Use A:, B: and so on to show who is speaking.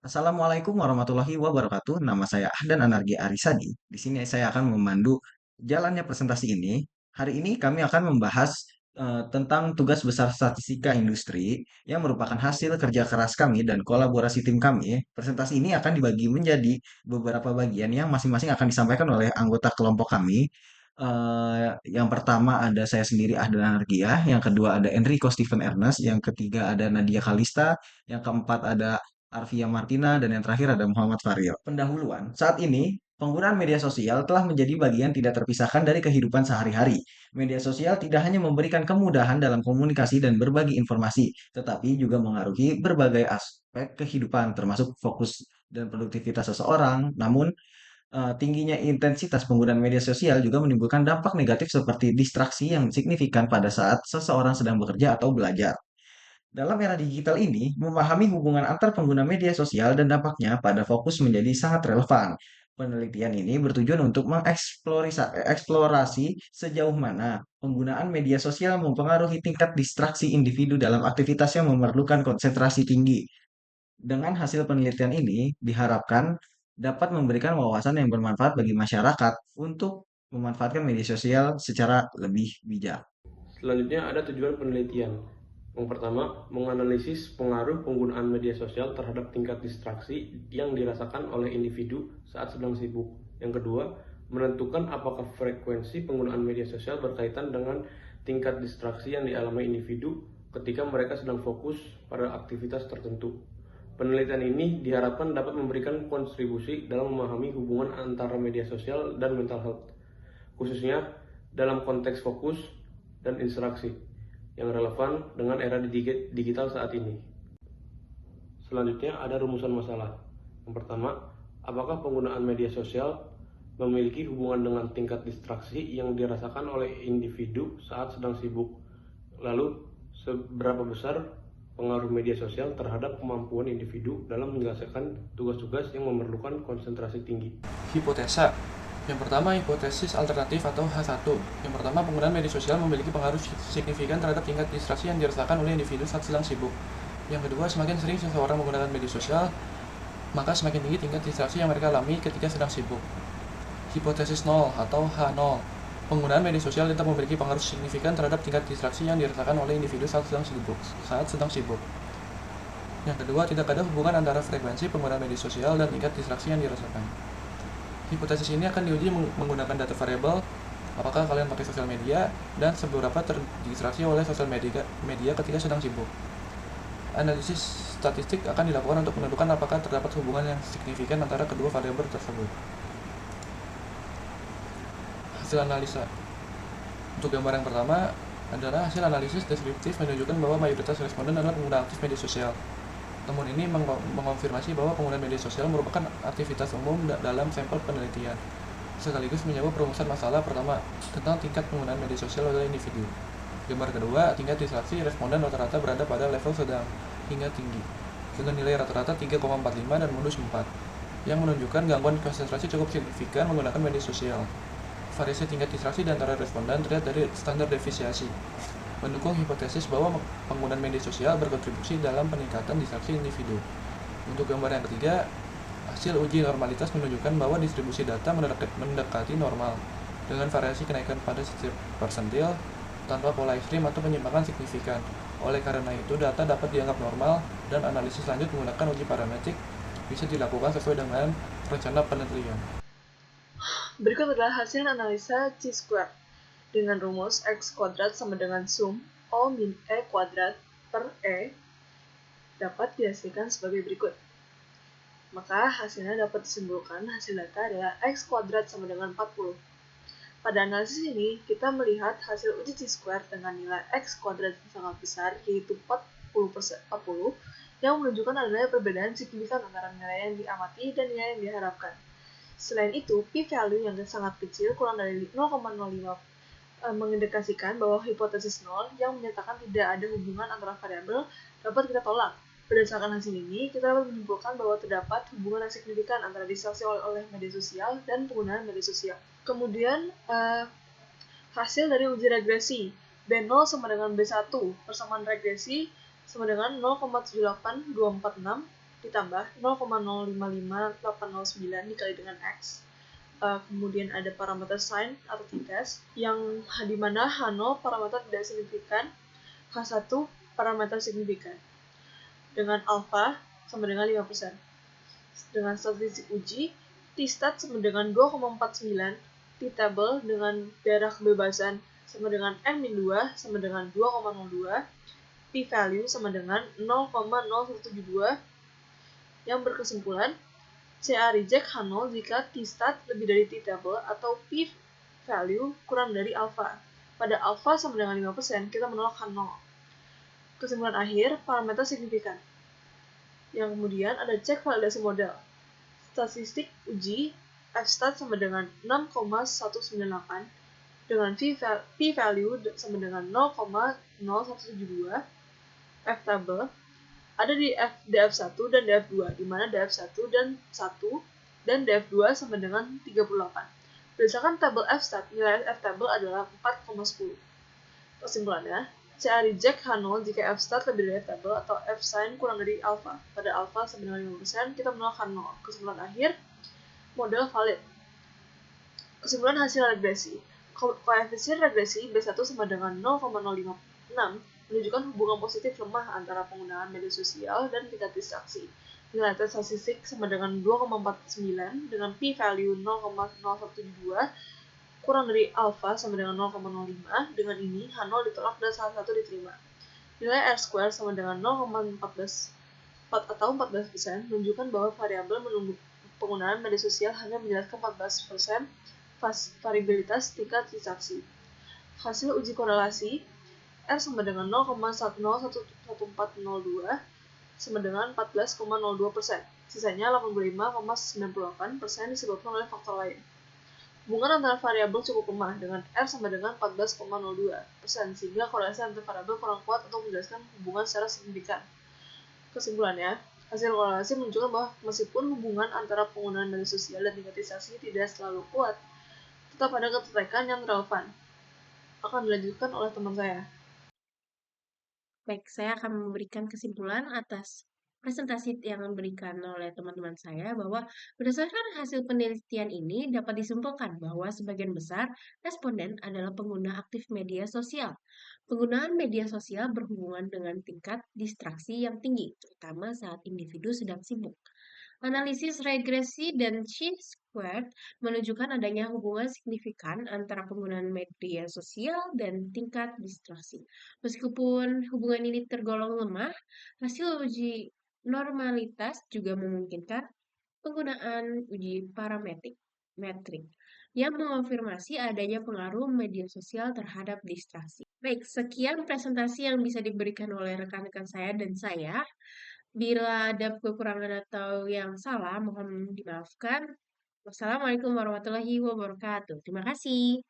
A: Assalamualaikum warahmatullahi wabarakatuh. Nama saya Ahdan Anargi Arisadi. Di sini saya akan memandu jalannya presentasi ini. Hari ini kami akan membahas tentang tugas besar statistika industri yang merupakan hasil kerja keras kami dan kolaborasi tim kami. Presentasi ini akan dibagi menjadi beberapa bagian yang masing-masing akan disampaikan oleh anggota kelompok kami. Yang pertama ada saya sendiri Ahdan Anargia, yang kedua ada Enrico Steven Ernest, yang ketiga ada Nadia Kalista, yang keempat ada Arvia Martina, dan yang terakhir ada Muhammad Faril. Pendahuluan, saat ini penggunaan media sosial telah menjadi bagian tidak terpisahkan dari kehidupan sehari-hari. Media sosial tidak hanya memberikan kemudahan dalam komunikasi dan berbagi informasi, tetapi juga mengaruhi berbagai aspek kehidupan, termasuk fokus dan produktivitas seseorang. Namun, tingginya intensitas penggunaan media sosial juga menimbulkan dampak negatif seperti distraksi yang signifikan pada saat seseorang sedang bekerja atau belajar. Dalam era digital ini, memahami hubungan antar pengguna media sosial dan dampaknya pada fokus menjadi sangat relevan. Penelitian ini bertujuan untuk mengeksplorasi sejauh mana penggunaan media sosial mempengaruhi tingkat distraksi individu dalam aktivitas yang memerlukan konsentrasi tinggi. Dengan hasil penelitian ini, diharapkan dapat memberikan wawasan yang bermanfaat bagi masyarakat untuk memanfaatkan media sosial secara lebih bijak.
B: Selanjutnya ada tujuan penelitian. Yang pertama, menganalisis pengaruh penggunaan media sosial terhadap tingkat distraksi yang dirasakan oleh individu saat sedang sibuk. Yang kedua, menentukan apakah frekuensi penggunaan media sosial berkaitan dengan tingkat distraksi yang dialami individu ketika mereka sedang fokus pada aktivitas tertentu. Penelitian ini diharapkan dapat memberikan kontribusi dalam memahami hubungan antara media sosial dan mental health, khususnya dalam konteks fokus dan interaksi yang relevan dengan era digital saat ini. Selanjutnya ada rumusan masalah. Yang pertama, apakah penggunaan media sosial memiliki hubungan dengan tingkat distraksi yang dirasakan oleh individu saat sedang sibuk? Lalu, seberapa besar pengaruh media sosial terhadap kemampuan individu dalam menyelesaikan tugas-tugas yang memerlukan konsentrasi tinggi?
C: Hipotesa. Yang pertama, hipotesis alternatif atau H1. Yang pertama, penggunaan media sosial memiliki pengaruh signifikan terhadap tingkat distraksi yang dirasakan oleh individu saat sedang sibuk. Yang kedua, semakin sering seseorang menggunakan media sosial, maka semakin tinggi tingkat distraksi yang mereka alami ketika sedang sibuk. Hipotesis 0 atau H0. Penggunaan media sosial tetap memiliki pengaruh signifikan terhadap tingkat distraksi yang dirasakan oleh individu saat sedang sibuk. Yang kedua, tidak ada hubungan antara frekuensi penggunaan media sosial dan tingkat distraksi yang dirasakan. Hipotesis ini akan diuji menggunakan data variabel, apakah kalian pakai sosial media, dan seberapa terdistraksi oleh sosial media ketika sedang sibuk. Analisis statistik akan dilakukan untuk menentukan apakah terdapat hubungan yang signifikan antara kedua variabel tersebut. Hasil analisa. Untuk gambar yang pertama adalah hasil analisis deskriptif menunjukkan bahwa mayoritas responden adalah pengguna aktif media sosial. Temuan ini mengonfirmasi bahwa penggunaan media sosial merupakan aktivitas umum dalam sampel penelitian, sekaligus menjawab perumusan masalah pertama tentang tingkat penggunaan media sosial oleh individu. Gambar kedua, tingkat distraksi responden rata-rata berada pada level sedang hingga tinggi, dengan nilai rata-rata 3,45 dan modus 4, yang menunjukkan gangguan konsentrasi cukup signifikan menggunakan media sosial. Variasi tingkat distraksi di antara responden terlihat dari standar deviasi, mendukung hipotesis bahwa penggunaan media sosial berkontribusi dalam peningkatan distraksi individu. Untuk gambar yang ketiga, hasil uji normalitas menunjukkan bahwa distribusi data mendekati normal, dengan variasi kenaikan pada setiap persentil tanpa pola ekstrim atau penyimpangan signifikan. Oleh karena itu, data dapat dianggap normal dan analisis lanjut menggunakan uji parametrik bisa dilakukan sesuai dengan rencana penelitian.
D: Berikut adalah hasil analisa chi-square dengan rumus x kuadrat sama dengan sum O min E kuadrat per E dapat dihasilkan sebagai berikut. Maka hasilnya dapat disimpulkan hasil data adalah x kuadrat sama dengan 40. Pada analisis ini, kita melihat hasil uji chi-square dengan nilai x kuadrat yang sangat besar, yaitu 40 yang menunjukkan adanya perbedaan signifikan antara nilai yang diamati dan nilai yang diharapkan. Selain itu, p-value yang sangat kecil, kurang dari 0,05, mengindikasikan bahwa hipotesis 0 yang menyatakan tidak ada hubungan antara variabel dapat kita tolak. Berdasarkan hasil ini, kita dapat menyimpulkan bahwa terdapat hubungan yang signifikan antara distraksi oleh media sosial dan penggunaan media sosial. Kemudian, hasil dari uji regresi B0 sama dengan B1, persamaan regresi sama dengan 0,78246 ditambah 0,055809 dikali dengan X. Kemudian ada parameter sign atau t-test, yang dimana H0 parameter tidak signifikan, H1 parameter signifikan. Dengan alpha sama dengan 5%. Dengan statistik uji, t-stat sama dengan 2,49, t-table dengan daerah kebebasan sama dengan n-2 sama dengan 2,02, p-value sama dengan 0,0172, yang berkesimpulan CA reject H0 jika t-stat lebih dari t-table atau p-value kurang dari alpha. Pada alpha sama dengan 5%, kita menolak H0. Kesimpulan akhir, parameter signifikan. Yang kemudian ada cek validasi model. Statistik uji, f-stat sama dengan 6,198, dengan p-value sama dengan 0,0172, f-table ada di df1 dan df2, di mana df1 dan 1 dan df2 sama dengan 38. Berdasarkan tabel f-stat, nilai f-table adalah 4,10. Kesimpulannya, CA reject H0 jika f-stat lebih dari f-table atau f-sign kurang dari alpha. Pada alpha sama dengan 5%, kita menolak H0. Kesimpulan akhir, model valid. Kesimpulan hasil regresi. Koefisien regresi B1 sama dengan 0,056 menunjukkan hubungan positif lemah antara penggunaan media sosial dan tingkat distraksi. Nilai tes statistik sama dengan 2,49 dengan p-value 0,0172 kurang dari alpha sama dengan 0,05. Dengan ini, H0 ditolak dan salah satu diterima. Nilai R-square sama dengan 0,14 atau 14% menunjukkan bahwa variabel penggunaan media sosial hanya menjelaskan 14% variabilitas tingkat distraksi. Hasil uji korelasi R sama dengan 0,101402 sama dengan 14,02%. Sisanya 85,98% disebabkan oleh faktor lain. Hubungan antara variabel cukup lemah dengan R sama dengan 14,02%, sehingga korelasi antar variabel kurang kuat untuk menjelaskan hubungan secara signifikan. Kesimpulannya, hasil korelasi menunjukkan bahwa meskipun hubungan antara penggunaan media sosial dan tingkat distraksi tidak selalu kuat, tetap ada ketertarikan yang relevan. Akan dilanjutkan oleh teman saya.
E: Baik, saya akan memberikan kesimpulan atas presentasi yang diberikan oleh teman-teman saya bahwa berdasarkan hasil penelitian ini dapat disimpulkan bahwa sebagian besar responden adalah pengguna aktif media sosial. Penggunaan media sosial berhubungan dengan tingkat distraksi yang tinggi, terutama saat individu sedang sibuk. Analisis regresi dan chi-squared menunjukkan adanya hubungan signifikan antara penggunaan media sosial dan tingkat distraksi. Meskipun hubungan ini tergolong lemah, hasil uji normalitas juga memungkinkan penggunaan uji parametrik yang mengonfirmasi adanya pengaruh media sosial terhadap distraksi. Baik, sekian presentasi yang bisa diberikan oleh rekan-rekan saya dan saya. Bila ada kekurangan atau yang salah, mohon dimaafkan. Wassalamualaikum warahmatullahi wabarakatuh. Terima kasih.